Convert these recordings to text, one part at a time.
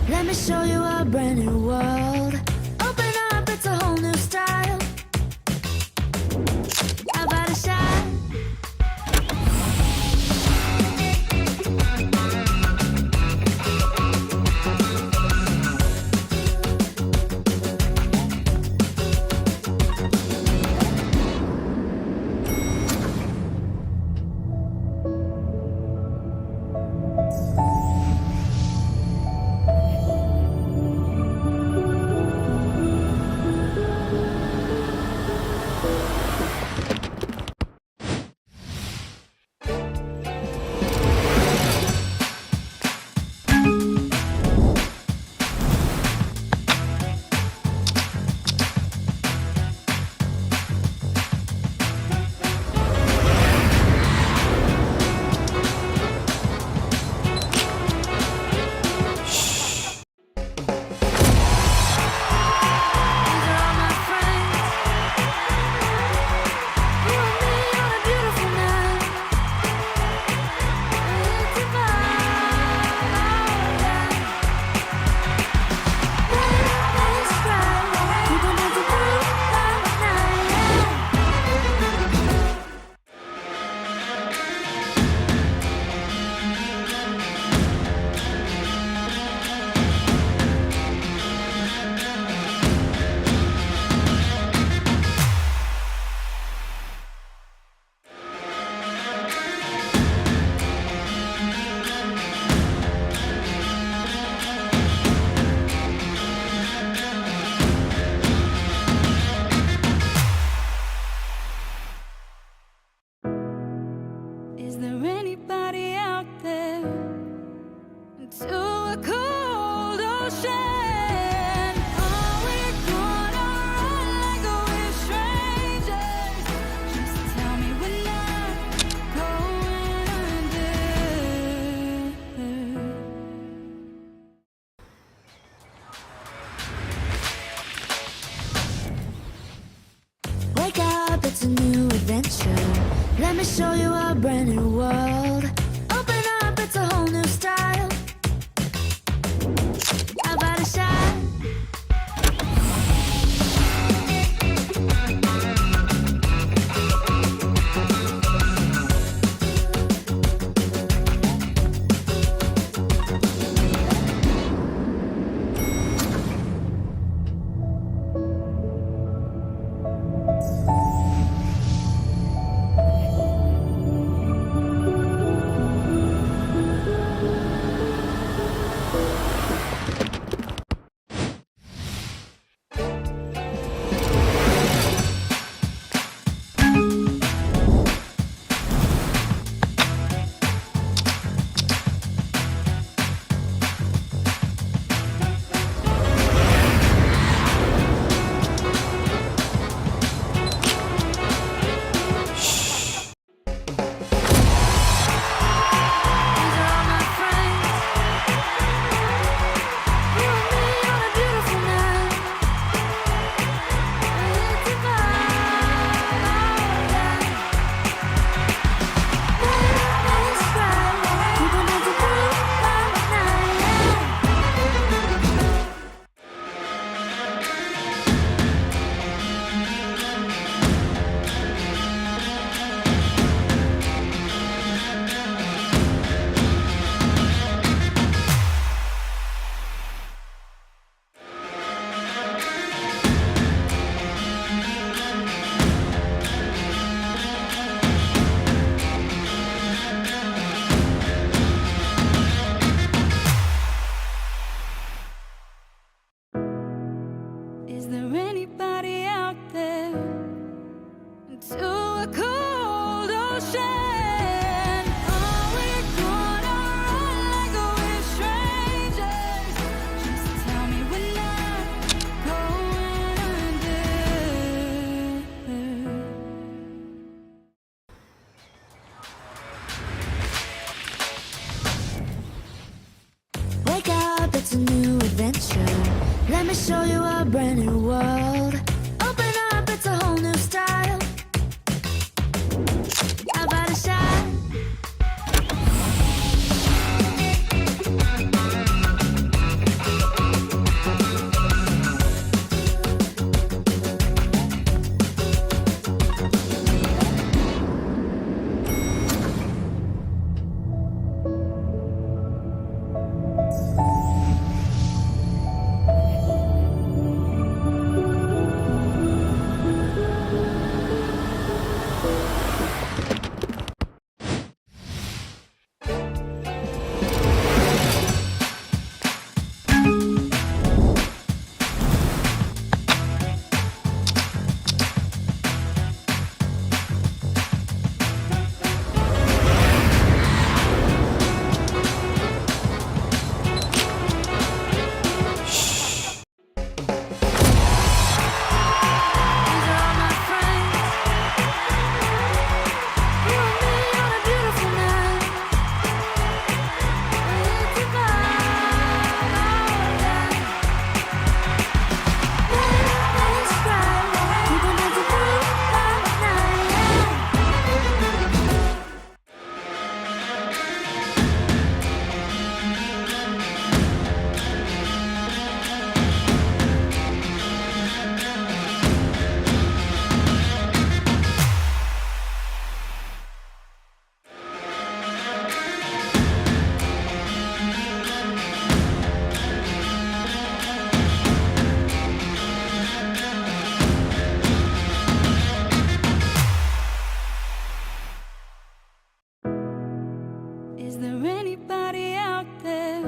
Let me show you a brand new world. Open up, it's a whole new style. About a shot. Is there anybody out there to a cold ocean? Are we gonna run like we're strangers? Just tell me we're not going under. Wake up, it's a new adventure. Let me show you a brand new world. Open up, it's a whole new style. About a shot. Is there anybody out there to a cold ocean? Are we gonna run like we're strangers? Just tell me we're not going under. Wake up, it's a new adventure. Let me show you a brand new world. Open up, it's a whole new style. About a shot. there anybody out there?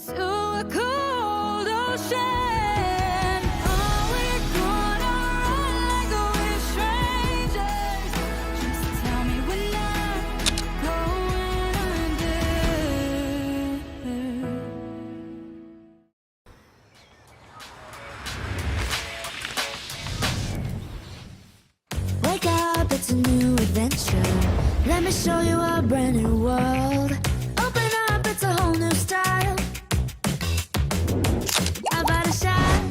To a cold ocean. Are we gonna run like we're strangers? Just tell me we're not going under. Wake up, it's a new adventure. Let me show you a brand new world. Open up, it's a whole new style. About a shot.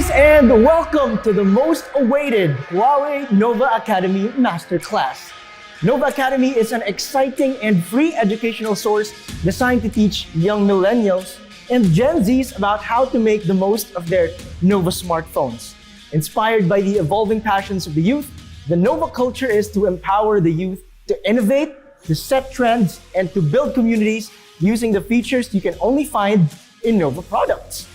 guys, and welcome to the most awaited Huawei Nova Academy Masterclass. Nova Academy is an exciting and free educational source designed to teach young millennials and Gen Zs about how to make the most of their Nova smartphones. Inspired by the evolving passions of the youth, the Nova culture is to empower the youth to innovate, to set trends, and to build communities using the features you can only find in Nova products.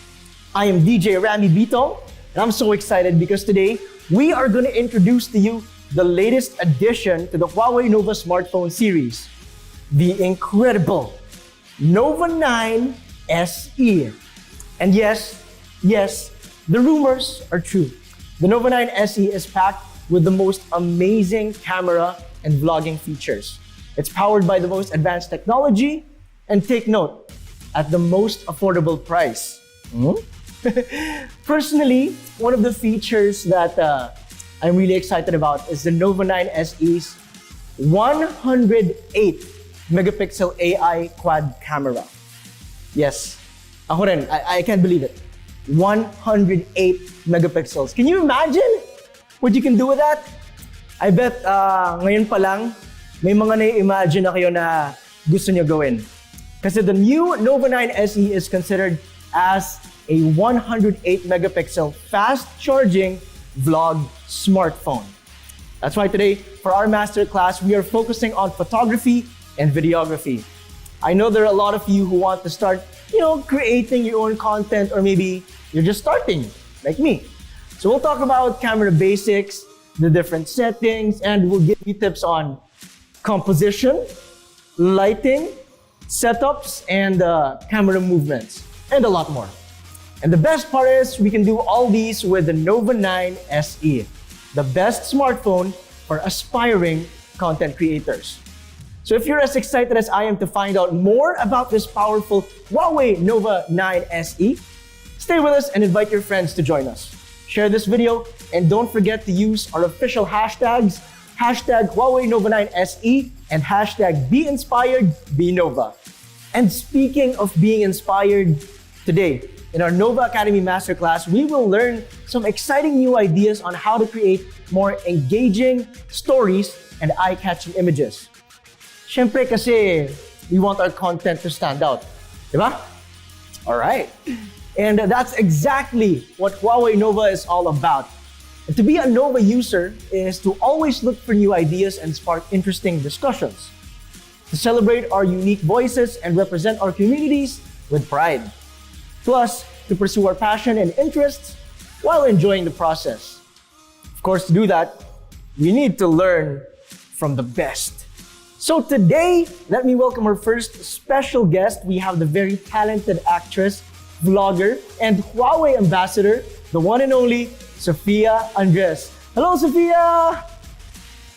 I am DJ Rami Bitong, and I'm so excited because today we are going to introduce to you the latest addition to the Huawei Nova smartphone series, the incredible Nova 9 SE. And yes, the rumors are true. The Nova 9 SE is packed with the most amazing camera and vlogging features. It's powered by the most advanced technology, and take note, at the most affordable price. Personally, one of the features that I'm really excited about is the Nova 9 SE's 108 megapixel AI quad camera. Yes, ako rin, I can't believe it. 108 megapixels. Can you imagine what you can do with that? I bet ngayon pa lang, may mga na-imagine na kayo na gusto nyo gawin. Kasi the new Nova 9 SE is considered as a 108 megapixel fast-charging vlog smartphone. That's why today, for our masterclass, we are focusing on photography and videography. I know there are a lot of you who want to start, creating your own content, or maybe you're just starting, like me. So we'll talk about camera basics, the different settings, and we'll give you tips on composition, lighting, setups, and camera movements, and a lot more. And the best part is we can do all these with the Nova 9 SE, the best smartphone for aspiring content creators. So if you're as excited as I am to find out more about this powerful Huawei Nova 9 SE, stay with us and invite your friends to join us. Share this video and don't forget to use our official hashtags, hashtag Huawei Nova 9 SE and hashtag BeInspiredBeNova. And speaking of being inspired, today, in our Nova Academy Masterclass, we will learn some exciting new ideas on how to create more engaging stories and eye-catching images. Siyempre kasi we want our content to stand out, diba? Alright. And that's exactly what Huawei Nova is all about. And to be a Nova user is to always look for new ideas and spark interesting discussions. To celebrate our unique voices and represent our communities with pride. Plus, to pursue our passion and interests while enjoying the process. Of course, to do that, we need to learn from the best. So today, let me welcome our first special guest. We have the very talented actress, vlogger, and Huawei ambassador, the one and only Sofia Andres. Hello, Sofia!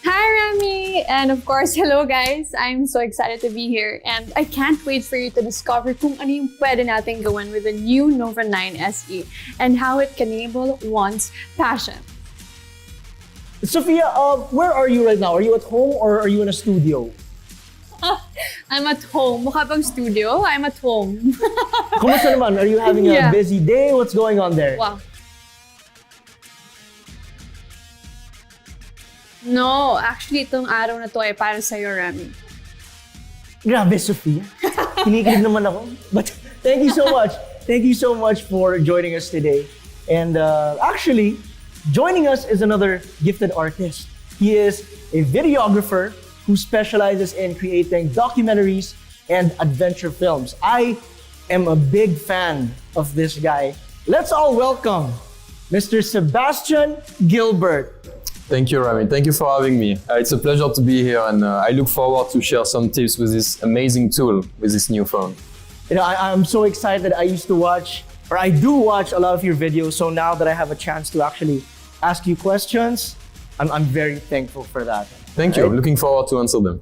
Hi, Rami! And of course, hello guys! I'm so excited to be here and I can't wait for you to discover kung ano yung pwede natin gawin with the new Nova 9 SE and how it can enable one's passion. Sofia, where are you right now? Are you at home or are you in a studio? I'm at home. Mukha bang studio? I'm at home. Kumusta naman? Are you having a busy day? What's going on there? Wow. No, actually, itong araw na to ay para sa'yo, Rami. Grabe, Sofia. Kinikilig naman ako. But thank you so much. Thank you so much for joining us today. And actually, joining us is another gifted artist. He is a videographer who specializes in creating documentaries and adventure films. I am a big fan of this guy. Let's all welcome Mr. Sebastien Gilbert. Thank you, Rami. Thank you for having me. It's a pleasure to be here, and I look forward to share some tips with this amazing tool, with this new phone. I'm so excited. I do watch a lot of your videos, so now that I have a chance to actually ask you questions, I'm very thankful for that. Thank you. I'm looking forward to answer them.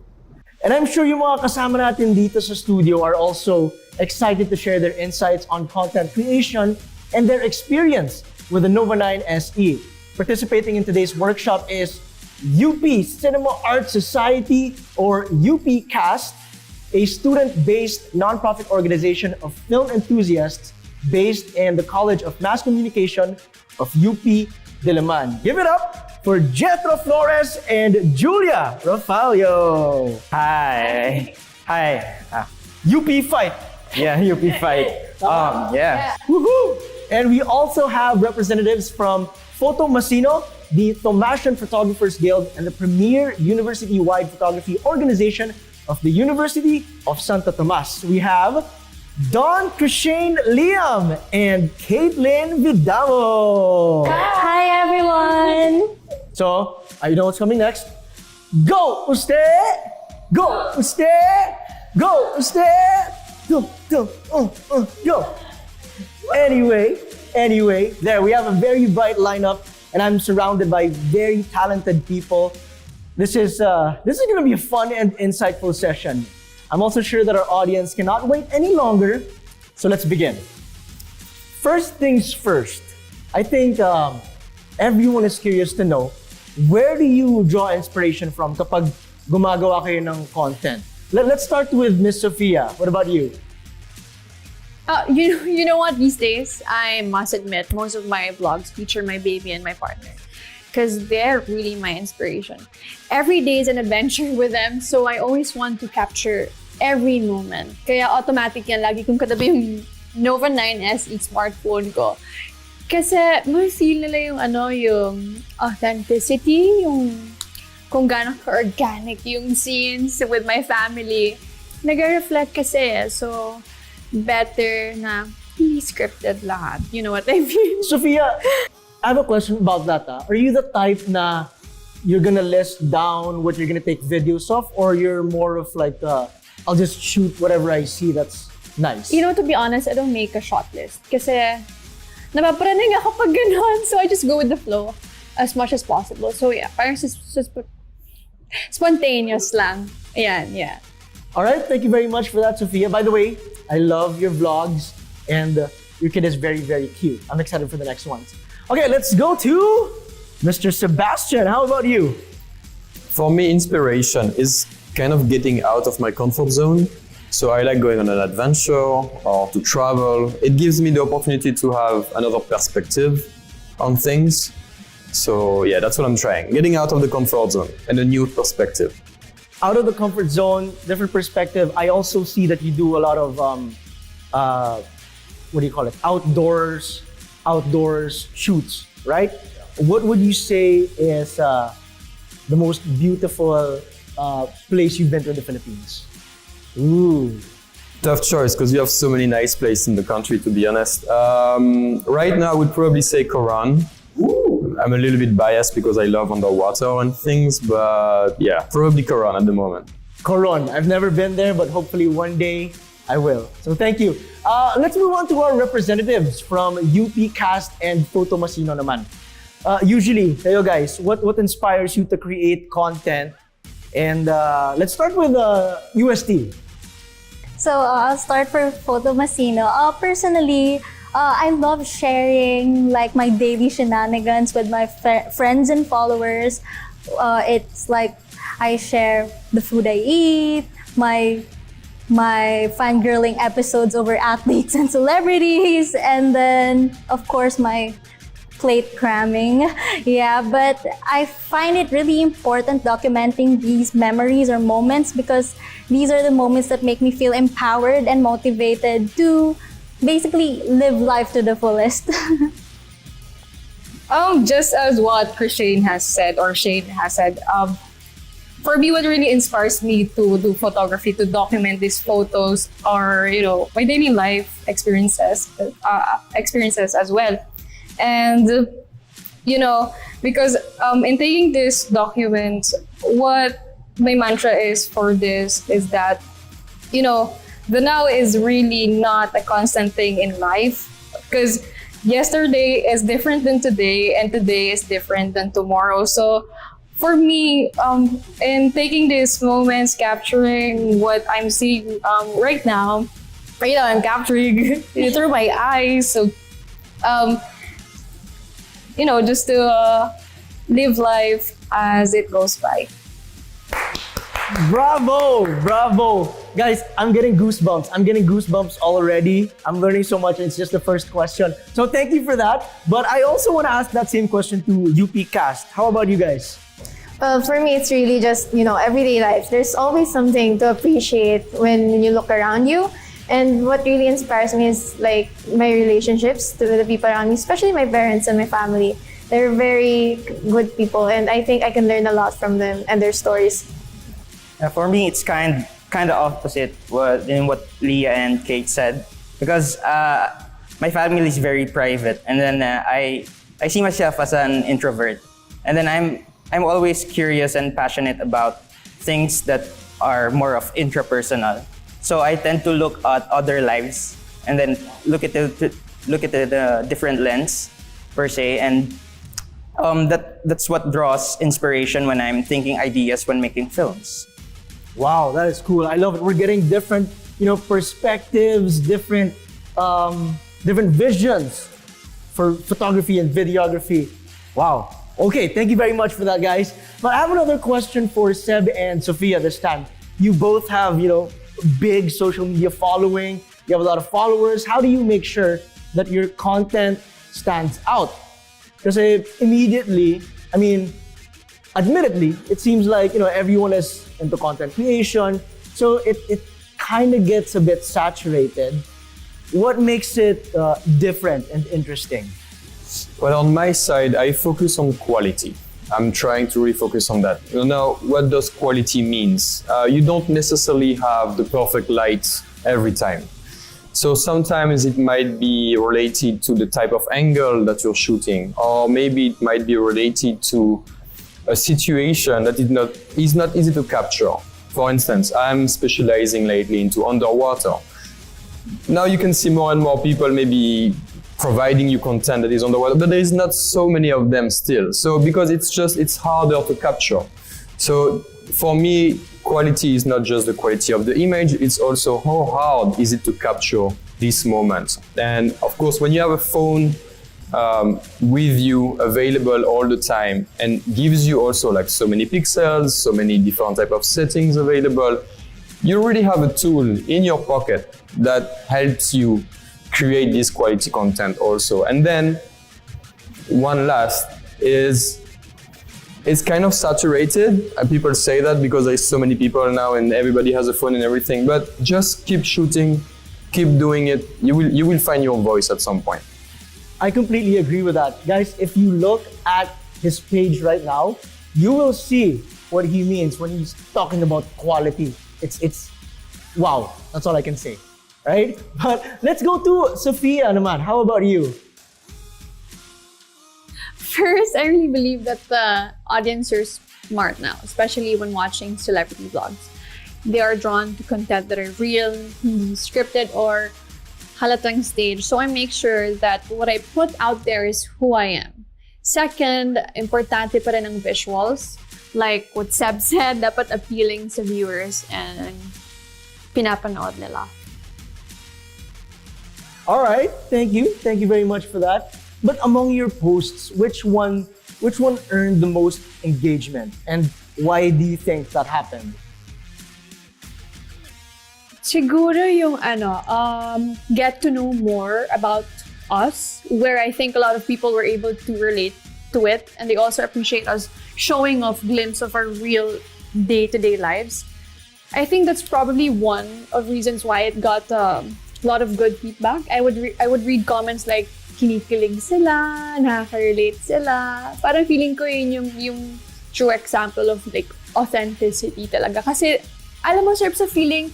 And I'm sure yung mga kasama natin dito sa studio are also excited to share their insights on content creation and their experience with the Nova 9 SE. Participating in today's workshop is UP Cinema Art Society, or UP Cast, a student-based nonprofit organization of film enthusiasts based in the College of Mass Communication, of UP Diliman. Give it up for Jethro Flores and Julia Rafalio. Hi. Hi. UP fight. Yeah, UP fight. Yeah. Woohoo! And we also have representatives from Fotomasino, the Thomasian Photographers Guild, and the premier university-wide photography organization of the University of Santo Tomas. We have Don Cushane Liam and Caitlin Vidamo. Hi everyone! So, you know what's coming next? Go, Uste! Go, Uste! Go, Uste! Go! Anyway, there we have a very bright lineup, and I'm surrounded by very talented people. This is gonna be a fun and insightful session. I'm also sure that our audience cannot wait any longer, so let's begin. First things first, I think everyone is curious to know, where do you draw inspiration from kapag gumagawa kayo ng content? Let's start with Miss Sofia. What about you? You know what? These days, I must admit, most of my vlogs feature my baby and my partner. Because they're really my inspiration. Every day is an adventure with them, so I always want to capture every moment. Kaya automatic yan, lagi kong katabi yung Nova 9 SE smartphone ko. Kasi ma-feel nila yung authenticity, yung kung gaano ka-organic yung scenes with my family. Nag-reflect kasi, so better na hindi scripted lahat. You know what I mean? Sofia, I have a question about that. Are you the type na you're gonna list down what you're gonna take videos of, or you're more of like, I'll just shoot whatever I see that's nice? You know, to be honest, I don't make a shot list. Kasi napapraning ako pag ganon, so I just go with the flow as much as possible. So yeah, parang spontaneous lang. Ayan, yeah. All right, thank you very much for that, Sofia. By the way, I love your vlogs, and your kid is very, very cute. I'm excited for the next ones. Okay, let's go to Mr. Sebastien. How about you? For me, inspiration is kind of getting out of my comfort zone. So I like going on an adventure or to travel. It gives me the opportunity to have another perspective on things. So yeah, that's what I'm trying. Getting out of the comfort zone and a new perspective. Out of the comfort zone, different perspective. I also see that you do a lot of, what do you call it? Outdoors shoots, right? What would you say is the most beautiful place you've been to in the Philippines? Ooh. Tough choice, because you have so many nice places in the country, to be honest. Right now, I would probably say Coron. I'm a little bit biased because I love underwater and things, but yeah, probably Coron at the moment. Coron, I've never been there, but hopefully one day I will. So thank you. Let's move on to our representatives from UP Cast and Fotomasino naman. Usually, kayo guys, what inspires you to create content? And let's start with UST. So I'll start for Fotomasino. Personally, I love sharing like my daily shenanigans with my friends and followers. It's like I share the food I eat, my fangirling episodes over athletes and celebrities, and then of course my plate cramming. Yeah, but I find it really important documenting these memories or moments because these are the moments that make me feel empowered and motivated to basically live life to the fullest. Just as what Shane has said, for me, what really inspires me to do photography, to document these photos, are my daily life experiences as well, and because in taking these documents, what my mantra is for this is that the now is really not a constant thing in life, because yesterday is different than today and today is different than tomorrow. So for me, in taking these moments, capturing what I'm seeing right now, I'm capturing through my eyes. So, just to live life as it goes by. Bravo, bravo. Guys, I'm getting goosebumps. I'm getting goosebumps already. I'm learning so much and it's just the first question. So thank you for that. But I also want to ask that same question to UP Cast. How about you guys? Well, for me, it's really just, everyday life. There's always something to appreciate when you look around you. And what really inspires me is like my relationships to the people around me, especially my parents and my family. They're very good people and I think I can learn a lot from them and their stories. For me, it's kind of opposite in what Leah and Kate said, because my family is very private, and then I see myself as an introvert, and then I'm always curious and passionate about things that are more of intrapersonal. So I tend to look at other lives and then look at the different lens per se, and that's what draws inspiration when I'm thinking ideas when making films. Wow, that is cool. I love it. We're getting different, perspectives, different visions for photography and videography. Wow. Okay, thank you very much for that, guys. But I have another question for Seb and Sofia this time. You both have, big social media following. You have a lot of followers. How do you make sure that your content stands out? Because admittedly, it seems like, everyone is into content creation. So it kind of gets a bit saturated. What makes it different and interesting? Well, on my side, I focus on quality. I'm trying to refocus on that. Now, what does quality means? You don't necessarily have the perfect light every time. So sometimes it might be related to the type of angle that you're shooting, or maybe it might be related to a situation that is not easy to capture. For instance, I'm specializing lately into underwater. Now you can see more and more people maybe providing you content that is underwater, but there is not so many of them still. So because it's harder to capture. So for me, quality is not just the quality of the image, it's also how hard is it to capture this moment. And of course, when you have a phone with you available all the time and gives you also like so many pixels, so many different type of settings available, you really have a tool in your pocket that helps you create this quality content also. And then one last is it's kind of saturated, and people say that because there's so many people now and everybody has a phone and everything, but just keep shooting, keep doing it. You will find your voice at some point. I completely agree with that. Guys, if you look at his page right now, you will see what he means when he's talking about quality. It's wow, that's all I can say, right? But let's go to Sofia naman. How about you? First, I really believe that the audience are smart now, especially when watching celebrity vlogs. They are drawn to content that are real, hindi scripted, or halatang stage. So I make sure that what I put out there is who I am. Second, importante pa rin ang visuals. Like what Seb said, dapat appealing sa viewers and pinapanood nila. All right, thank you. Thank you very much for that. But among your posts, which one earned the most engagement, and why do you think that happened? Siguro yung get to know more about us, where I think a lot of people were able to relate to it, and they also appreciate us showing off glimpse of our real day-to-day lives. I think that's probably one of reasons why it got a lot of good feedback. I would read comments like kinikilig sila, nakaka-relate sila. Parang feeling ko yun yung true example of like authenticity talaga. Kasi alam mo, sir, sa feeling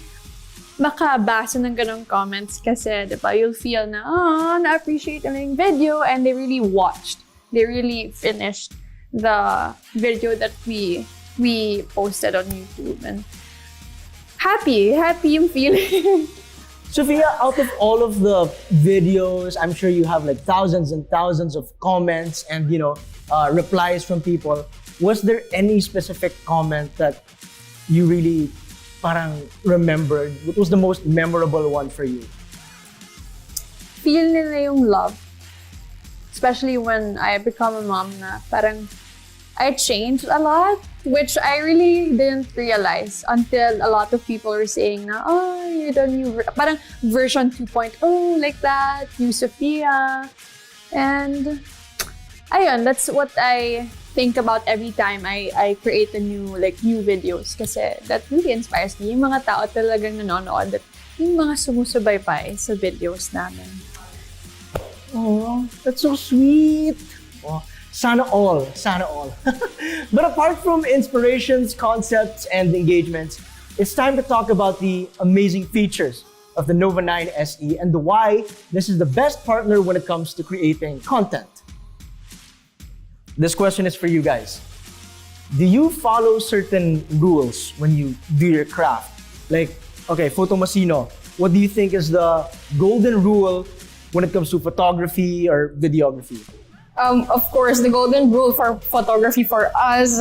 makabasa ng ganong comments kasi, diba, you'll feel na, na-appreciate nila yung video, and they really watched. They really finished the video that we posted on YouTube. And happy yung feeling. Sofia, out of all of the videos, I'm sure you have like thousands and thousands of comments and, replies from people. Was there any specific comment that you really parang remembered? What was the most memorable one for you? Feel nila yung love. Especially when I become a mom na parang I changed a lot. which I really didn't realize until a lot of people were saying na, oh, you're the new, parang version 2.0, like that, new Sofia. And ayun, that's what I think about every time I create a new videos. Kasi that really inspires me. Yung mga tao talagang nanonood at yung mga sumusubaybay sa videos namin. Oh, that's so sweet. Oh, sana all, sana all. But apart from inspirations, concepts, and engagements, it's time to talk about the amazing features of the Nova 9 SE and why this is the best partner when it comes to creating content. This question is for you guys. Do you follow certain rules when you do your craft? Like, okay, Fotomasino, what do you think is the golden rule when it comes to photography or videography? Of course, the golden rule for photography for us,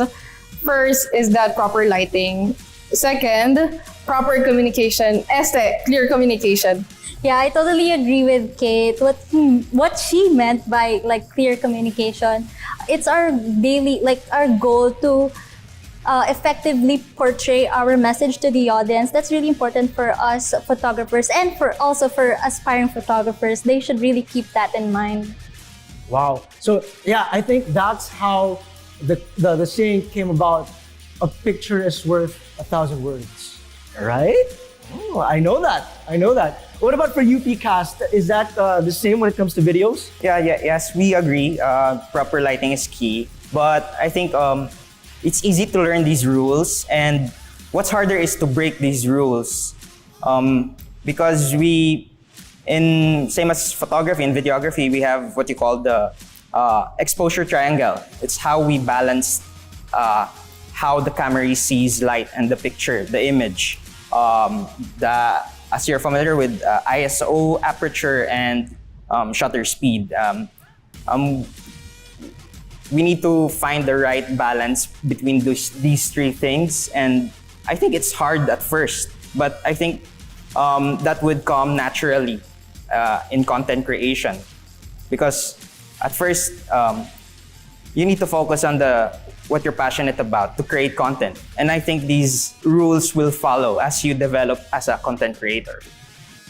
first is that proper lighting. Second, proper communication. Clear communication. Yeah, I totally agree with Kate. What she meant by clear communication, it's our daily, our goal to effectively portray our message to the audience. That's really important for us photographers and also for aspiring photographers. They should really keep that in mind. Wow. So yeah, I think that's how the saying came about. A picture is worth 1,000 words. Right? Oh, I know that. What about for UP Cast? Is that the same when it comes to videos? Yes, we agree. Proper lighting is key. But I think it's easy to learn these rules, and what's harder is to break these rules. Because same as photography and videography, we have what you call the exposure triangle. It's how we balance how the camera sees light and the picture, the image. As you're familiar with ISO, aperture, and shutter speed. We need to find the right balance between these three things, and I think it's hard at first, but I think that would come naturally in content creation, because at first you need to focus on what you're passionate about to create content, and I think these rules will follow as you develop as a content creator.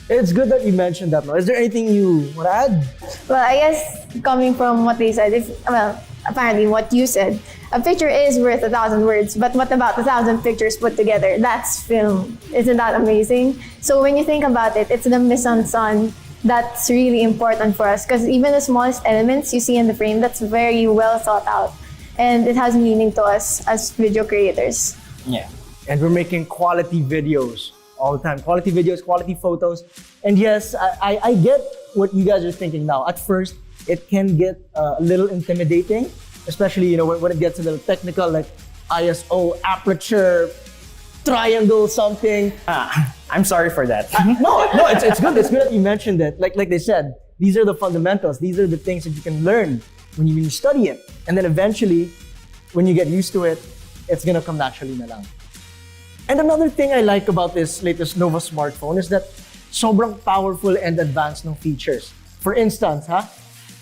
It's good that you mentioned that. Is there anything you want to add? Well, I guess coming from what they said, apparently what you said, a picture is worth 1,000 words, but what about 1,000 pictures put together? That's film. Isn't that amazing? So when you think about it, it's the mise en scène that's really important for us, because even the smallest elements you see in the frame, that's very well thought out. And it has meaning to us as video creators. Yeah. And we're making quality videos all the time. Quality videos, quality photos. And yes, I get what you guys are thinking now. At first, it can get a little intimidating, especially when it gets a little technical, like ISO, aperture, triangle, something. I'm sorry for that. No, it's good. It's good that you mentioned it. Like they said, these are the fundamentals. These are the things that you can learn when you study it. And then eventually, when you get used to it, it's gonna come naturally na lang. And another thing I like about this latest Nova smartphone is that sobrang powerful and advanced ng features. For instance,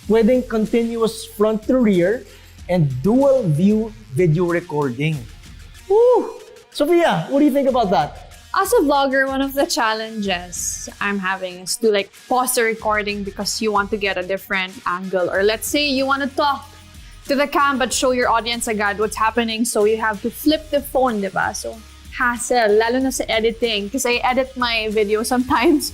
pwedeng continuous front to rear and dual view video recording. Woo! Sophia, what do you think about that? As a vlogger, one of the challenges I'm having is to pause the recording because you want to get a different angle. Or let's say you want to talk to the cam but show your audience agad what's happening, so you have to flip the phone, diba? So hassle, lalo na sa editing, because I edit my video sometimes.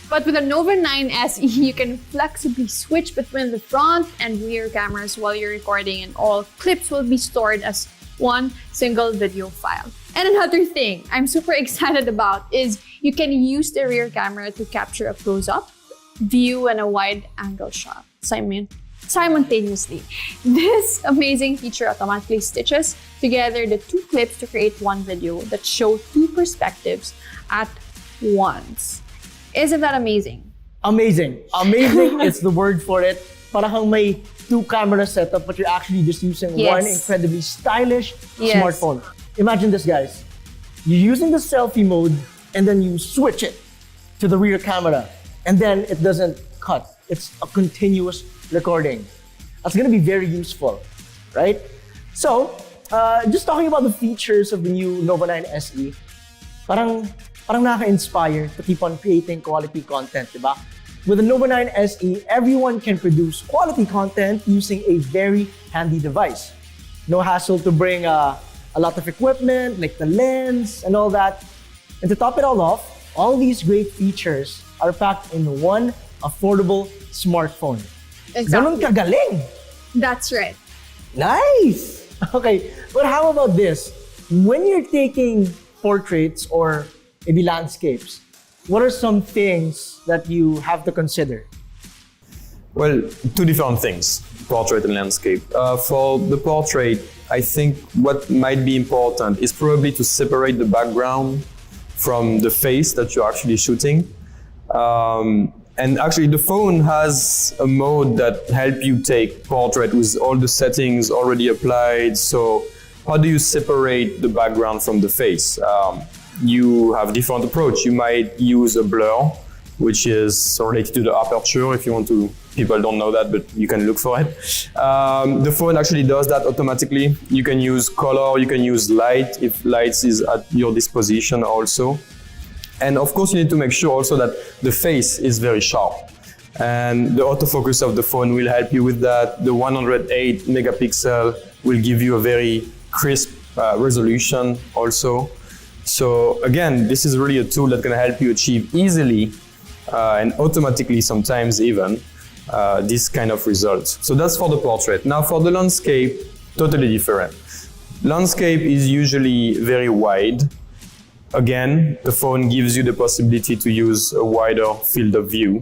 But with the Nova 9 SE, you can flexibly switch between the front and rear cameras while you're recording, and all clips will be stored as one single video file. And another thing I'm super excited about is you can use the rear camera to capture a close-up view and a wide-angle shot simultaneously. This amazing feature automatically stitches together the two clips to create one video that show two perspectives at once. Isn't that amazing? Amazing. Amazing is the word for it. Parang may two camera setup, but you're actually just using one incredibly stylish smartphone. Imagine this, guys. You're using the selfie mode, and then you switch it to the rear camera, and then it doesn't cut. It's a continuous recording. That's gonna be very useful, right? So, just talking about the features of the new Nova 9 SE, parang nakaka-inspire to keep on creating quality content, diba? With the Nova 9 SE, everyone can produce quality content using a very handy device. No hassle to bring a lot of equipment, like the lens and all that. And to top it all off, all these great features are packed in one affordable smartphone. Ganon kagaling! That's right. Nice! Okay, but how about this? When you're taking portraits or maybe landscapes, what are some things that you have to consider? Well, two different things, portrait and landscape. For the portrait, I think what might be important is probably to separate the background from the face that you're actually shooting. And actually the phone has a mode that helps you take portrait with all the settings already applied. So how do you separate the background from the face? You have different approach. You might use a blur, which is related to the aperture. If you want to, people don't know that, but you can look for it. The phone actually does that automatically. You can use color, you can use light, if light is at your disposition also. And of course, you need to make sure also that the face is very sharp. And the autofocus of the phone will help you with that. The 108 megapixel will give you a very crisp resolution also. So again, this is really a tool that's going to help you achieve easily and automatically sometimes even this kind of results. So that's for the portrait. Now for the landscape, totally different. Landscape is usually very wide. Again, the phone gives you the possibility to use a wider field of view.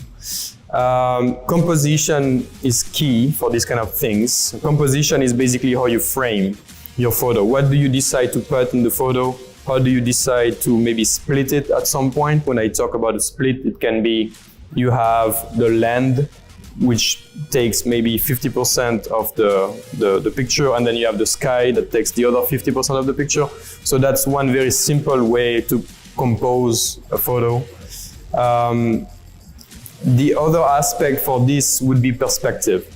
Composition is key for these kind of things. Composition is basically how you frame your photo. What do you decide to put in the photo? How do you decide to maybe split it at some point? When I talk about a split, it can be you have the land, which takes maybe 50% of the picture, and then you have the sky that takes the other 50% of the picture. So that's one very simple way to compose a photo. The other aspect for this would be perspective.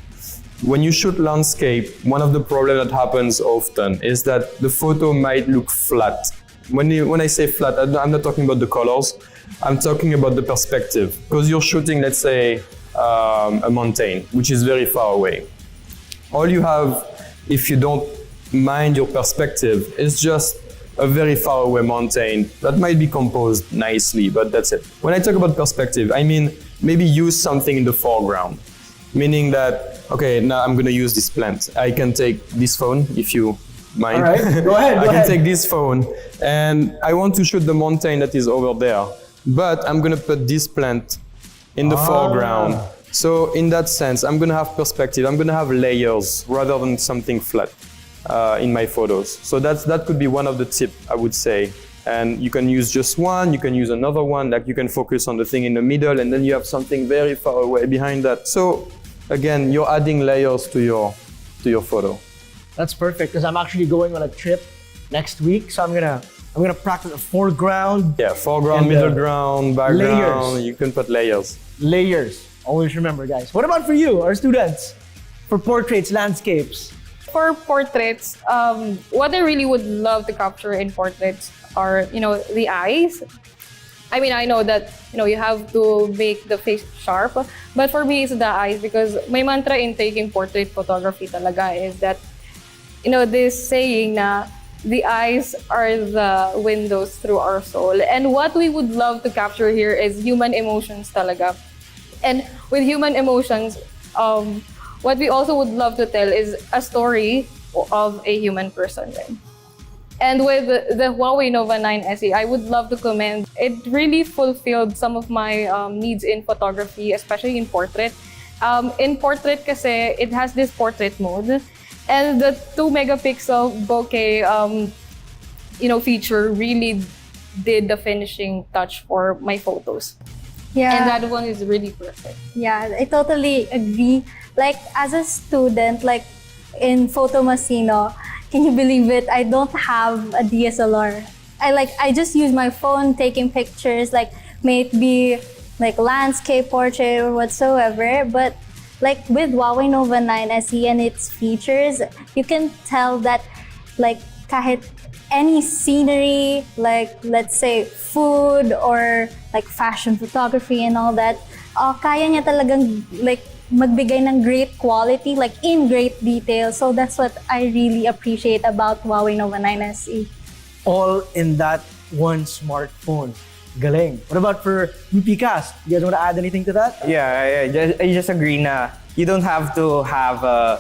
When you shoot landscape, one of the problems that happens often is that the photo might look flat. When I say flat, I'm not talking about the colors, I'm talking about the perspective. Because you're shooting, let's say, a mountain, which is very far away. All you have, if you don't mind your perspective, is just a very far away mountain that might be composed nicely, but that's it. When I talk about perspective, I mean maybe use something in the foreground, meaning that, okay, now I'm gonna use this plant. I can take this phone, if you mind. All right, go ahead. I can take this phone, and I want to shoot the mountain that is over there, but I'm gonna put this plant in the foreground. So in that sense, I'm gonna have perspective. I'm gonna have layers rather than something flat in my photos. So that could be one of the tips, I would say. And you can use just one, you can use another one, like you can focus on the thing in the middle, and then you have something very far away behind that. So again, you're adding layers to your photo. That's perfect, because I'm actually going on a trip next week, so I'm gonna practice a foreground. Yeah, foreground, middle ground, background. Layers. You can put layers. Layers. Always remember, guys. What about for you, our students? For portraits, landscapes? For portraits, what I really would love to capture in portraits are, the eyes. I mean, I know that, you have to make the face sharp, but for me, it's the eyes, because my mantra in taking portrait photography talaga is that, this saying na the eyes are the windows through our soul. And what we would love to capture here is human emotions talaga. And with human emotions, what we also would love to tell is a story of a human person. Right? And with the Huawei Nova 9 SE, I would love to commend. It really fulfilled some of my needs in photography, especially in portrait. In portrait kasi, it has this portrait mode. And the 2 megapixel bokeh feature really did the finishing touch for my photos. Yeah. And that one is really perfect. Yeah, I totally agree. Like, as a student, like in Fotomasino, can you believe it? I don't have a DSLR. I just use my phone taking pictures, like maybe like landscape, portrait, or whatsoever. But like with Huawei Nova 9 SE and its features, you can tell that like kahit any scenery, like let's say food or like fashion photography and all that, kaya niya talagang like magbigay ng great quality, like in great detail. So that's what I really appreciate about Huawei Nova 9 SE. All in that one smartphone. Galing. What about for UP Cast? You guys want to add anything to that? Yeah, I just agree na you don't have to have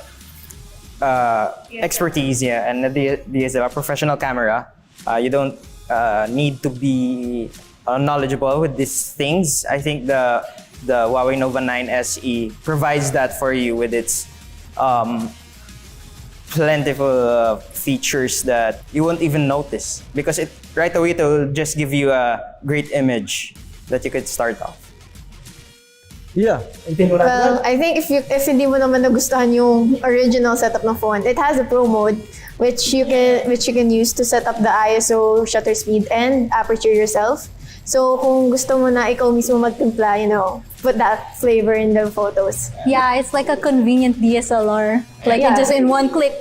expertise, and the DSLR professional camera. You don't need to be knowledgeable with these things. I think the Huawei Nova 9 SE provides that for you with its plentiful features that you won't even notice because it right away it will just give you a great image that you could start off. Yeah. Anything to add to Well, that? I think if hindi mo naman nagustuhan yung original setup ng phone, it has a pro mode which you can use to set up the ISO, shutter speed, and aperture yourself. So kung gusto mo na ikaw mismo magtimpla, put that flavor in the photos. Yeah, it's like a convenient DSLR. Like Yeah. just in one click,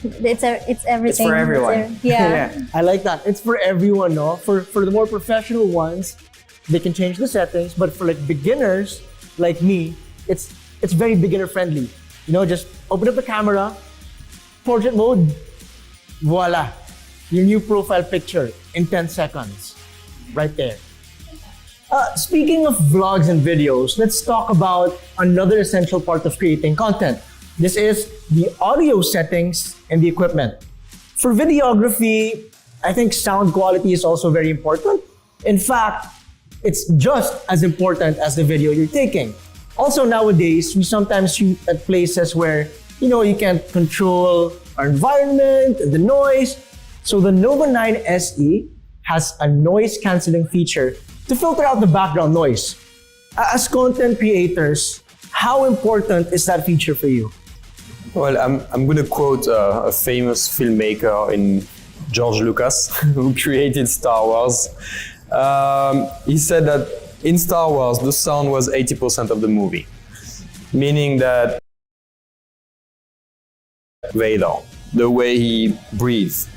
it's everything. It's for everyone. Yeah. I like that. It's for everyone, no? For the more professional ones, they can change the settings, but for like beginners like me, it's very beginner friendly. Just open up the camera, portrait mode, voila. Your new profile picture in 10 seconds. Right there. Speaking of vlogs and videos, let's talk about another essential part of creating content. This is the audio settings and the equipment. For videography, I think sound quality is also very important. In fact, it's just as important as the video you're taking. Also nowadays, we sometimes shoot at places where, you can't control our environment, the noise. So the Nova 9 SE has a noise cancelling feature to filter out the background noise. As content creators, how important is that feature for you? Well, I'm going to quote a famous filmmaker in George Lucas, who created Star Wars. He said that in Star Wars, the sound was 80% of the movie, meaning that Vader, the way he breathes,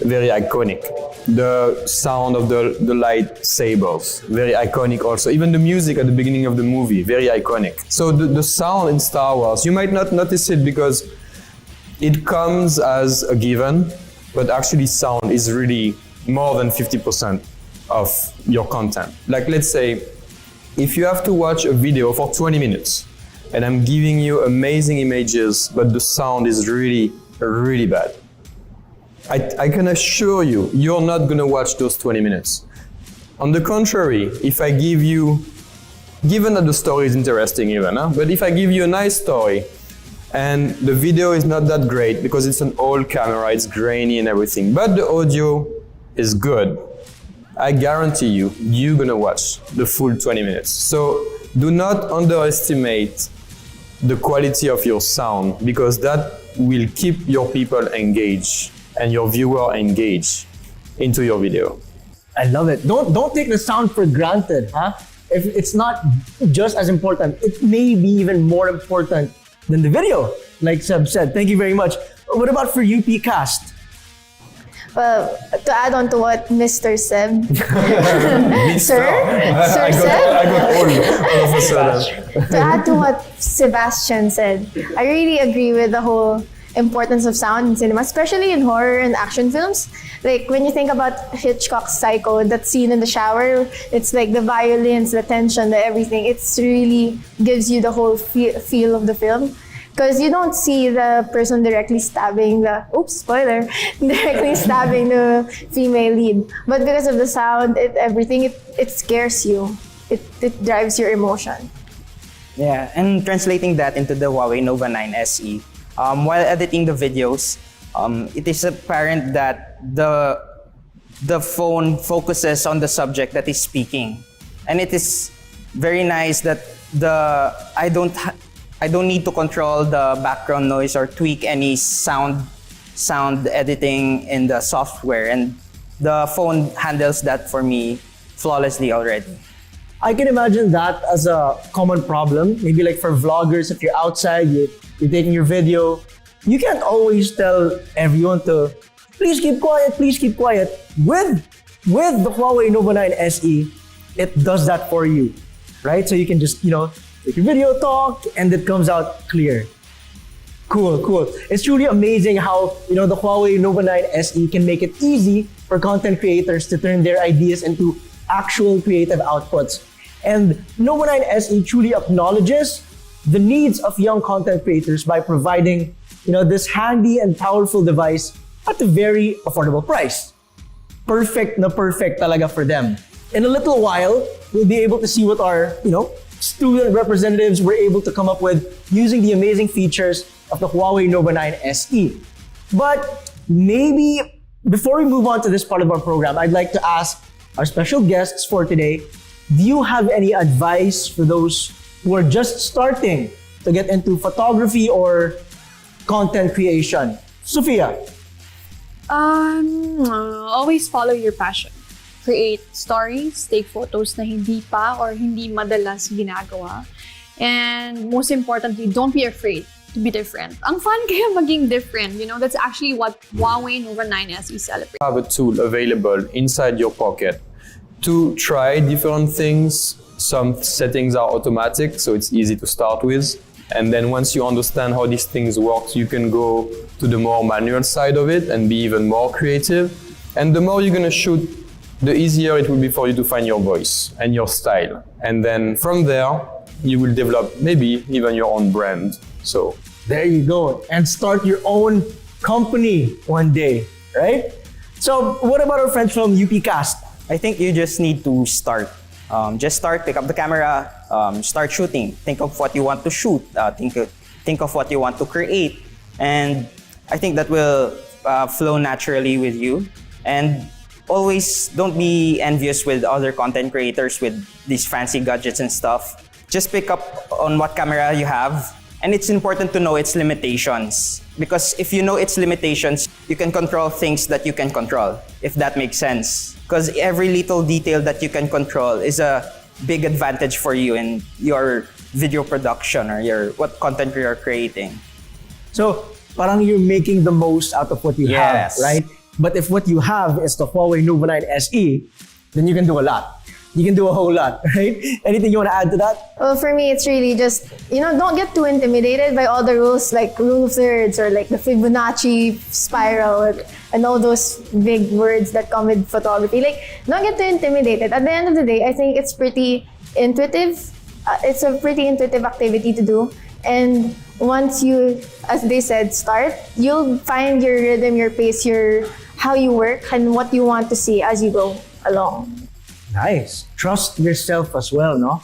very iconic. The sound of the lightsabers, very iconic also. Even the music at the beginning of the movie, very iconic. So the sound in Star Wars, you might not notice it because it comes as a given, but actually sound is really more than 50% of your content. Like let's say, if you have to watch a video for 20 minutes, and I'm giving you amazing images, but the sound is really, really bad. I can assure you, you're not gonna watch those 20 minutes. On the contrary, if I give you, given that the story is interesting even, but if I give you a nice story and the video is not that great because it's an old camera, it's grainy and everything, but the audio is good, I guarantee you, you're gonna watch the full 20 minutes. So do not underestimate the quality of your sound because that will keep your people engaged and your viewer engaged into your video. I love it. Don't take the sound for granted, huh? If it's not just as important, it may be even more important than the video, like Seb said. Thank you very much. What about for UP Cast? Well, to add on to what Mr. Seb, Sir I Seb, got all of a sudden. to add to what Sebastien said, I really agree with the whole importance of sound in cinema, especially in horror and action films. Like when you think about Hitchcock's Psycho, that scene in the shower, it's like the violence, the tension, the everything. It's really gives you the whole feel of the film. Because you don't see the person directly stabbing directly stabbing the female lead. But because of the sound, it scares you. It drives your emotion. Yeah, and translating that into the Huawei Nova 9 SE, while editing the videos, it is apparent that the phone focuses on the subject that is speaking, and it is very nice that I don't need to control the background noise or tweak any sound editing in the software, and the phone handles that for me flawlessly already. I can imagine that as a common problem. Maybe like for vloggers, if you're outside, you're taking your video, you can't always tell everyone to please keep quiet, please keep quiet. With the Huawei Nova 9 SE, it does that for you, right? So you can just, take a video talk and it comes out clear. Cool. It's truly amazing how, the Huawei Nova 9 SE can make it easy for content creators to turn their ideas into actual creative outputs. And Nova 9 SE truly acknowledges the needs of young content creators by providing, this handy and powerful device at a very affordable price. Perfect talaga for them. In a little while, we'll be able to see what our, student representatives were able to come up with using the amazing features of the Huawei Nova 9 SE. But maybe before we move on to this part of our program, I'd like to ask our special guests for today, do you have any advice for those who are just starting to get into photography or content creation? Sofia. Always follow your passion. Create stories, take photos na hindi pa or hindi madalas ginagawa. And most importantly, don't be afraid to be different. Ang fun kaya maging different, that's actually what Huawei Nova 9 SE celebrates. Have a tool available inside your pocket to try different things. Some settings are automatic, so it's easy to start with. And then once you understand how these things work, you can go to the more manual side of it and be even more creative. And the more you're gonna shoot, the easier it will be for you to find your voice and your style. And then from there, you will develop maybe even your own brand. So there you go. And start your own company one day, right? So what about our friends from UP Cast? I think you just need to start. Just start, pick up the camera, start shooting. Think of what you want to shoot. Think of what you want to create. And I think that will flow naturally with you. And always don't be envious with other content creators with these fancy gadgets and stuff. Just pick up on what camera you have. And it's important to know its limitations. Because if you know its limitations, you can control things that you can control, if that makes sense. Because every little detail that you can control is a big advantage for you in your video production or what content you're creating. So, parang you're making the most out of what you have, right? But if what you have is the Huawei Nova 9 SE, then you can do a lot. You can do a whole lot, right? Anything you want to add to that? Well, for me, it's really just, don't get too intimidated by all the rules, like rule of thirds or like the Fibonacci spiral and all those big words that come with photography. Like, don't get too intimidated. At the end of the day, I think it's pretty intuitive. It's a pretty intuitive activity to do. And once you, as they said, start, you'll find your rhythm, your pace, how you work and what you want to see as you go along. Nice. Trust yourself as well, no?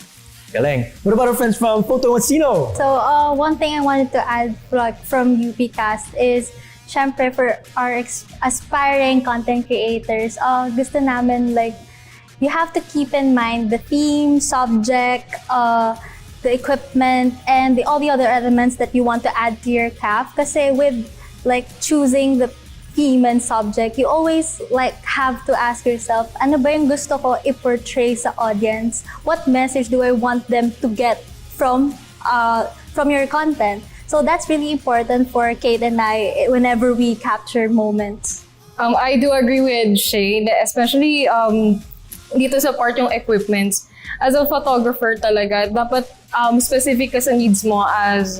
Galing. What about our friends from Fotomasino? So one thing I wanted to add from UP Cast is, syempre for our aspiring content creators, gusto namin you have to keep in mind the theme, subject, the equipment, and all the other elements that you want to add to your craft. Kasi with choosing the theme and subject, you always have to ask yourself, ano ba yung gusto ko i-portray sa audience? What message do I want them to get from your content? So that's really important for Kate and I whenever we capture moments. I do agree with Shane, especially dito sa part yung equipments. As a photographer talaga, dapat specific ka sa needs mo as,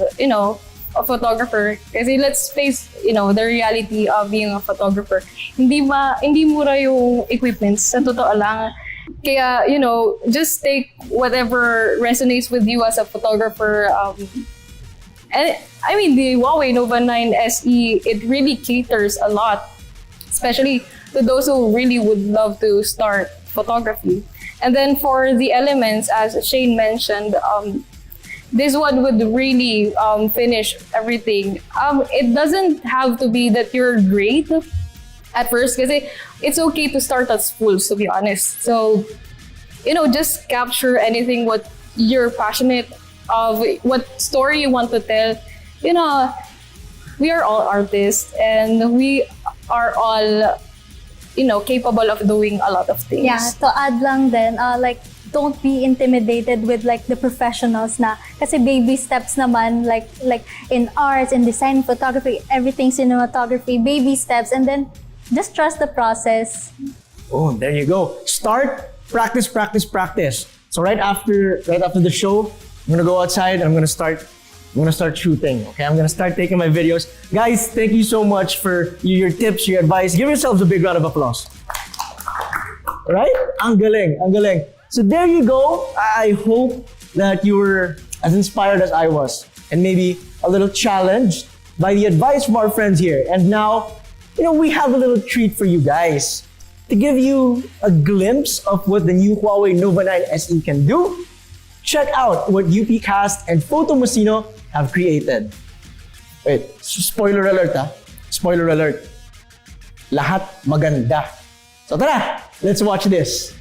a photographer. Kasi let's face, the reality of being a photographer. Hindi mura yung equipments, sa totoo lang. Kaya, just take whatever resonates with you as a photographer. And I mean, the Huawei Nova 9 SE, it really caters a lot, especially to those who really would love to start photography. And then for the elements, as Shane mentioned, this one would really finish everything. It doesn't have to be that you're great at first, kasi it's okay to start as fools, to be honest. So, just capture anything what you're passionate of, what story you want to tell. We are all artists and we are all, capable of doing a lot of things. Yeah, to add lang din, don't be intimidated with the professionals na, kasi baby steps naman, like in arts, in design, photography, everything cinematography, baby steps, and then just trust the process. Oh, there you go. Start, practice, practice, practice. So right after the show, I'm gonna go outside and I'm gonna start shooting. Okay, I'm gonna start taking my videos. Guys, thank you so much for your tips, your advice. Give yourselves a big round of applause. Right? Ang galing, ang galing. So there you go. I hope that you were as inspired as I was, and maybe a little challenged by the advice from our friends here. And now, we have a little treat for you guys to give you a glimpse of what the new Huawei Nova 9 SE can do. Check out what UP Cast and Fotomasino have created. Wait, spoiler alert Spoiler alert. Lahat maganda. So tara, let's watch this.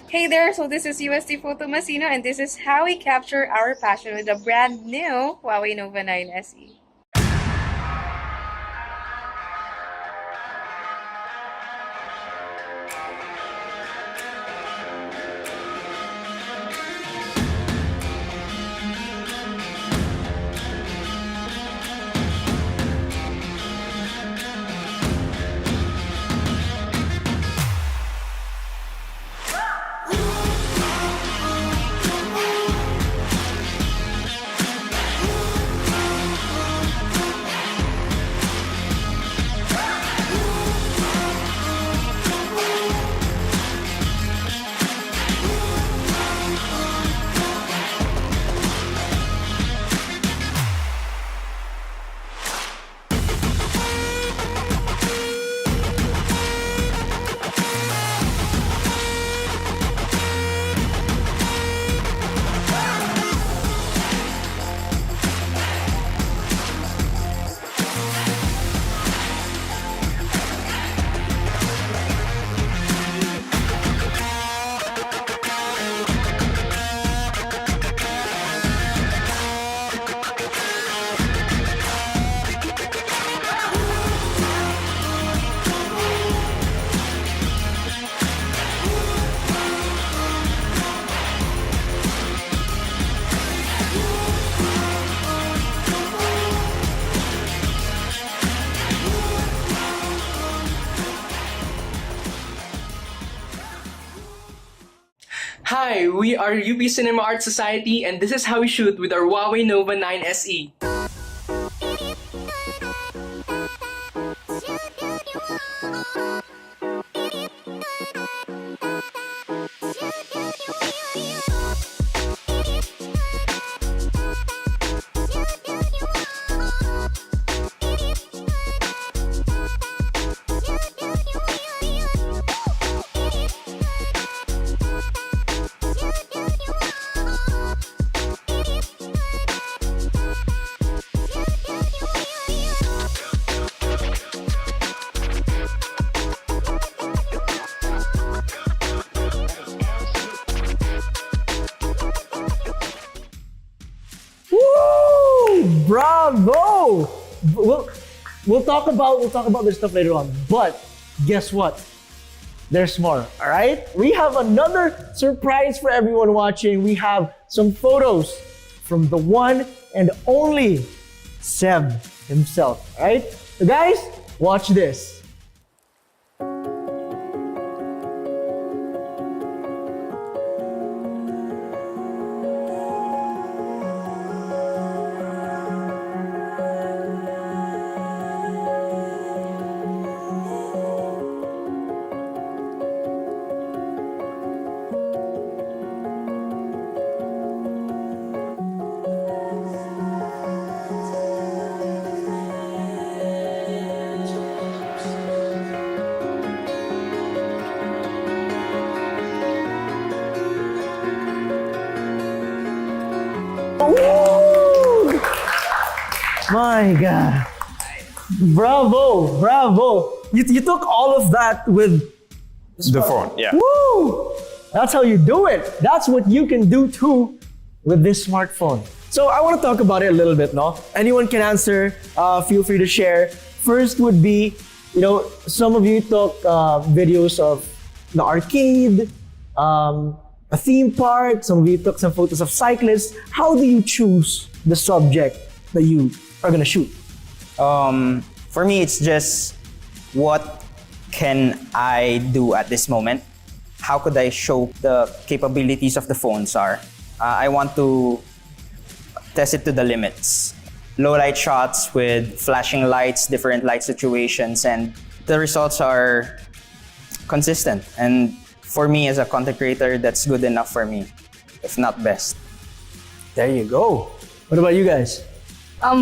Hey there, so this is UST Fotomasino and this is how we capture our passion with the brand new Huawei Nova 9 SE. Hi, we are UP Cinema Art Society and this is how we shoot with our Huawei Nova 9 SE. Bravo! We'll talk about this stuff later on. But guess what? There's more. All right? We have another surprise for everyone watching. We have some photos from the one and only Seb himself. All right? So guys, watch this. Woo! My God. Bravo, bravo. You took all of that with The phone, yeah. Woo! That's how you do it. That's what you can do too with this smartphone. So I want to talk about it a little bit, no? Anyone can answer, feel free to share. First would be, some of you took videos of the arcade, a theme park, some of you took some photos of cyclists. How do you choose the subject that you are gonna shoot? For me, it's just what can I do at this moment? How could I show the capabilities of the phones are? I want to test it to the limits. Low light shots with flashing lights, different light situations, and the results are consistent. And for me as a content creator, that's good enough for me, if not best. There you go. What about you guys?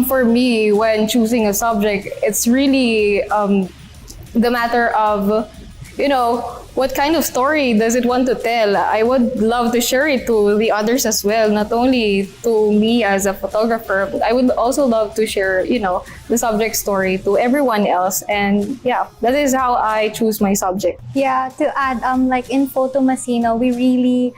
For me, when choosing a subject, it's really the matter of, what kind of story does it want to tell? I would love to share it to the others as well, not only to me as a photographer, but I would also love to share, the subject story to everyone else. And yeah, that is how I choose my subject. Yeah, to add, like in Fotomasino, we really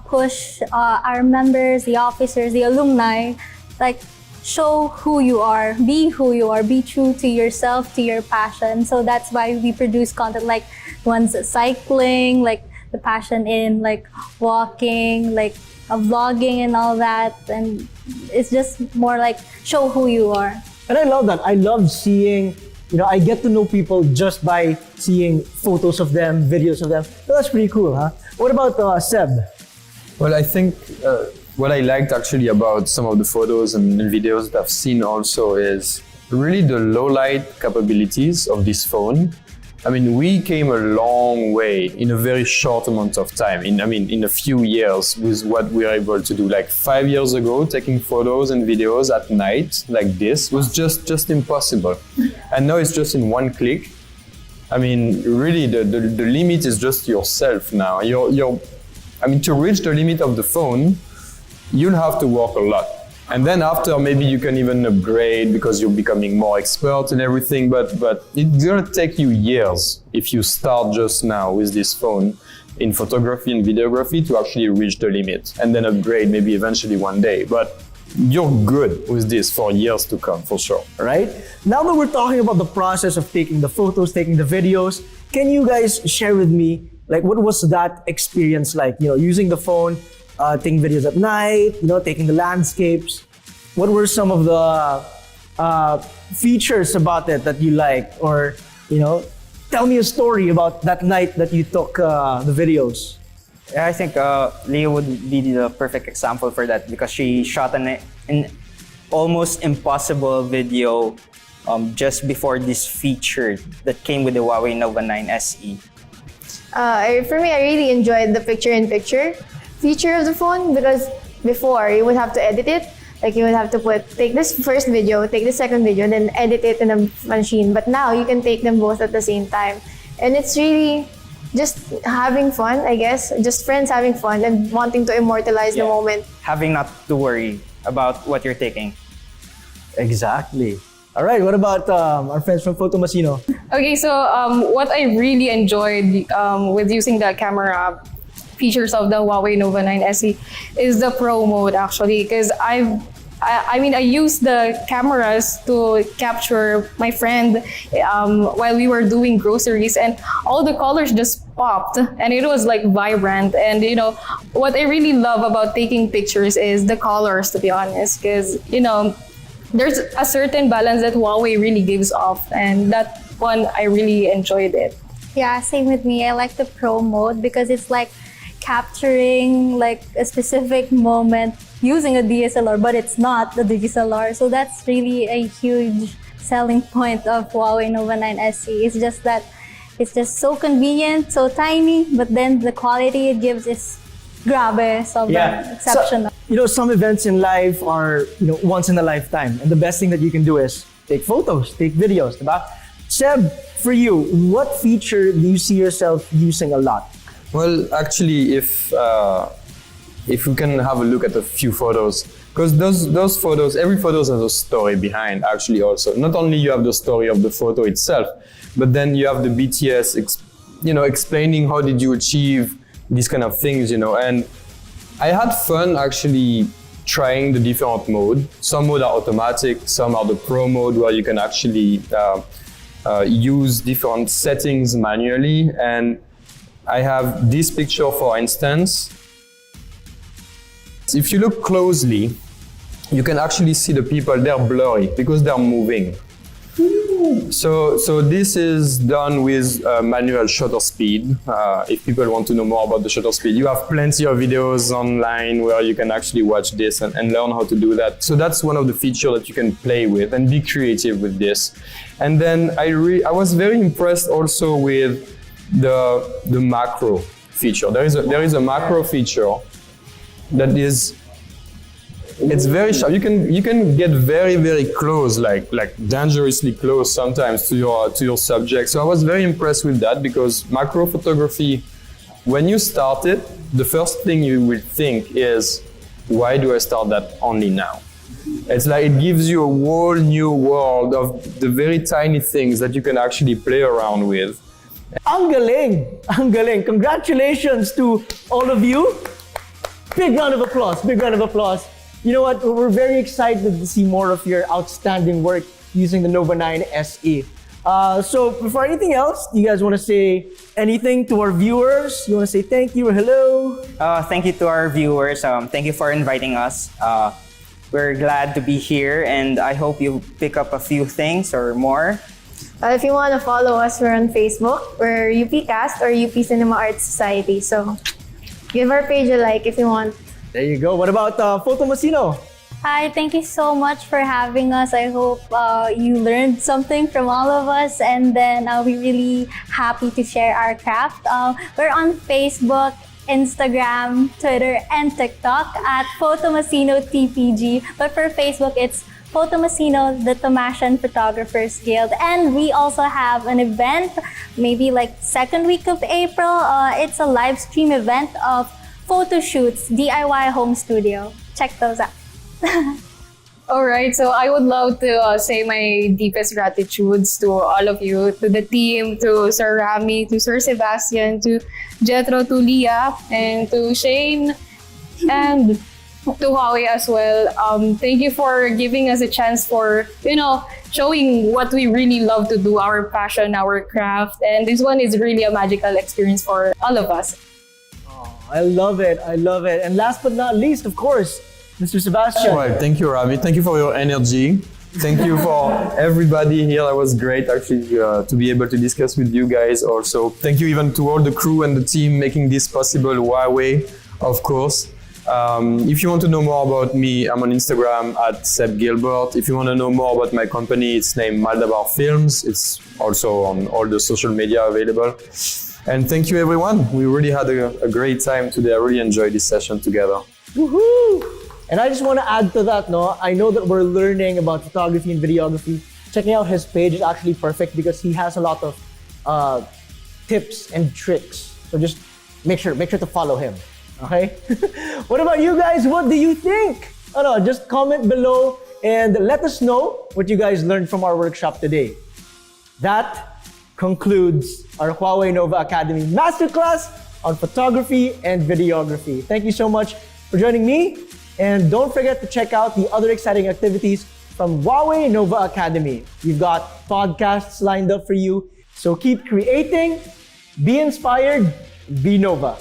push our members, the officers, the alumni, like show who you are, be true to yourself, to your passion. So that's why we produce content like one's cycling, like the passion in like walking, like vlogging and all that. And it's just more like show who you are. And I love that. I love seeing, I get to know people just by seeing photos of them, videos of them. So that's pretty cool, huh? What about Seb? Well, I think what I liked actually about some of the photos and videos that I've seen also is really the low light capabilities of this phone. I mean, we came a long way in a very short amount of time. In a few years with what we were able to do. Like 5 years ago, taking photos and videos at night like this was just impossible. And now it's just in one click. I mean, really, the limit is just yourself now. To reach the limit of the phone, you'll have to work a lot. And then after, maybe you can even upgrade because you're becoming more expert and everything, but it's gonna take you years if you start just now with this phone in photography and videography to actually reach the limit and then upgrade maybe eventually one day. But you're good with this for years to come, for sure. Right? Now that we're talking about the process of taking the photos, taking the videos, can you guys share with me, like, what was that experience like? Using the phone, taking videos at night, taking the landscapes. What were some of the features about it that you liked? Or, tell me a story about that night that you took the videos. Yeah, I think Leah would be the perfect example for that because she shot an almost impossible video just before this feature that came with the Huawei Nova 9 SE. For me, I really enjoyed the picture-in-picture feature of the phone because before you would have to edit it. Like you would have to take this first video, take the second video, and then edit it in a machine. But now you can take them both at the same time. And it's really just having fun, I guess. Just friends having fun and wanting to immortalize the moment. Having not to worry about what you're taking. Exactly. All right, what about our friends from Fotomasino? Okay, so what I really enjoyed with using the camera features of the Huawei Nova 9 SE is the pro mode actually, because I used the cameras to capture my friend while we were doing groceries, and all the colors just popped and it was like vibrant. And what I really love about taking pictures is the colors, to be honest, because there's a certain balance that Huawei really gives off, and that one I really enjoyed it. Yeah, same with me. I like the pro mode because it's like capturing like a specific moment using a DSLR, but it's not the DSLR. So that's really a huge selling point of Huawei Nova 9 SE. It's just that it's just so convenient, so tiny, but then the quality it gives is grabe, sobrang exceptional. So, some events in life are, once in a lifetime. And the best thing that you can do is take photos, take videos, diba? Seb, for you, what feature do you see yourself using a lot? Well, actually, if we can have a look at a few photos, because those photos, every photo has a story behind. Actually, also not only you have the story of the photo itself, but then you have the BTS, explaining how did you achieve these kind of things, And I had fun actually trying the different mode. Some mode are automatic, some are the pro mode where you can actually use different settings manually. And I have this picture, for instance. If you look closely, you can actually see the people, they're blurry because they're moving. So this is done with manual shutter speed. If people want to know more about the shutter speed, you have plenty of videos online where you can actually watch this and learn how to do that. So that's one of the features that you can play with and be creative with this. And then I was very impressed also with the macro feature. There is a macro feature that is. It's very sharp. You can get very, very close, like dangerously close sometimes to your subject. So I was very impressed with that because macro photography, when you start it, the first thing you will think is, why do I start that only now? It's like it gives you a whole new world of the very tiny things that you can actually play around with. Ang galing! Ang galing! Congratulations to all of you. Big round of applause. Big round of applause. You know what? We're very excited to see more of your outstanding work using the Nova 9 SE. So before anything else, do you guys want to say anything to our viewers? You want to say thank you or hello? Thank you to our viewers. Thank you for inviting us. We're glad to be here, and I hope you pick up a few things or more. If you want to follow us, we're on Facebook. We're UP Cast or UP Cinema Arts Society. So give our page a like if you want. There you go. What about Fotomasino? Hi, thank you so much for having us. I hope you learned something from all of us, and then we're really happy to share our craft. We're on Facebook, Instagram, Twitter, and TikTok at Fotomasino TPG. But for Facebook, it's Fotomasino, the Tomasian Photographers Guild. And we also have an event, maybe like second week of April. It's a live stream event of photo shoots, DIY home studio. Check those out. All right, so I would love to say my deepest gratitudes to all of you, to the team, to Sir Rami, to Sir Sebastien, to Jethro, to Leah, and to Shane, and to Huawei as well. Thank you for giving us a chance for, showing what we really love to do, our passion, our craft. And this one is really a magical experience for all of us. I love it. I love it. And last but not least, of course, Mr. Sebastien. Well, thank you, Rami. Thank you for your energy. Thank you for everybody here. That was great, actually, to be able to discuss with you guys also. Thank you even to all the crew and the team making this possible. Huawei, of course. If you want to know more about me, I'm on Instagram at Seb Gilbert. If you want to know more about my company, it's named Maldabar Films. It's also on all the social media available. And thank you, everyone. We really had a great time today. I really enjoyed this session together. Woohoo! And I just want to add to that, I know that we're learning about photography and videography. Checking out his page is actually perfect because he has a lot of tips and tricks. So just make sure to follow him. Okay? What about you guys? What do you think? Just comment below and let us know what you guys learned from our workshop today. That concludes our Huawei Nova Academy Masterclass on photography and videography. Thank you so much for joining me. And don't forget to check out the other exciting activities from Huawei Nova Academy. We've got podcasts lined up for you. So keep creating, be inspired, be Nova.